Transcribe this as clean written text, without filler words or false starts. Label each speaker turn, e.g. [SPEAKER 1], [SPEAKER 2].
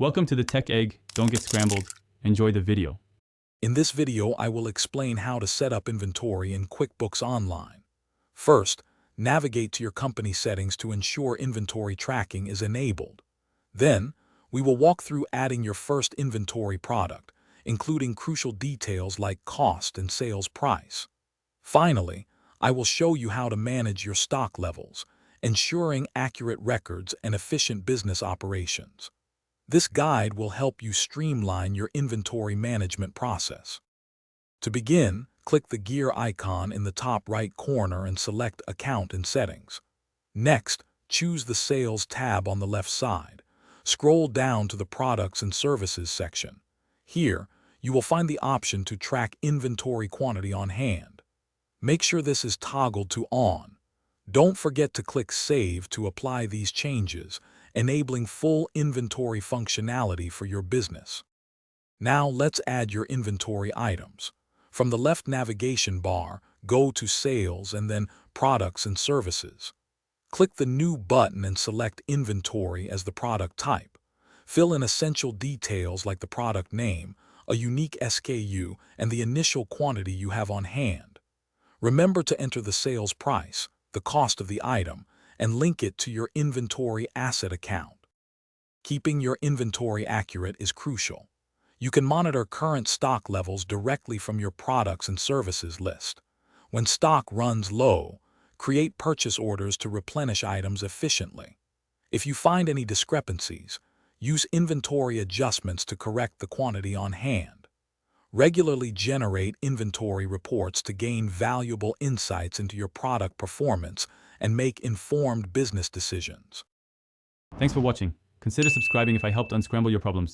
[SPEAKER 1] Welcome to the Tech Egg. Don't get scrambled. Enjoy the video.
[SPEAKER 2] In this video, I will explain how to set up inventory in QuickBooks Online. First, navigate to your company settings to ensure inventory tracking is enabled. Then, we will walk through adding your first inventory product, including crucial details like cost and sales price. Finally, I will show you how to manage your stock levels, ensuring accurate records and efficient business operations. This guide will help you streamline your inventory management process. To begin, click the gear icon in the top right corner and select Account and Settings. Next, choose the Sales tab on the left side. Scroll down to the Products and Services section. Here, you will find the option to track inventory quantity on hand. Make sure this is toggled to On. Don't forget to click Save to apply these changes, enabling full inventory functionality for your business. Now let's add your inventory items. From the left navigation bar, go to Sales and then Products and Services. Click the New button and select Inventory as the product type. Fill in essential details like the product name, a unique SKU, and the initial quantity you have on hand. Remember to enter the sales price, the cost of the item, and link it to your inventory asset account. Keeping your inventory accurate is crucial. You can monitor current stock levels directly from your products and services list. When stock runs low, create purchase orders to replenish items efficiently. If you find any discrepancies, use inventory adjustments to correct the quantity on hand. Regularly generate inventory reports to gain valuable insights into your product performance and make informed business decisions.
[SPEAKER 1] Thanks for watching. Consider subscribing if I helped unscramble your problems.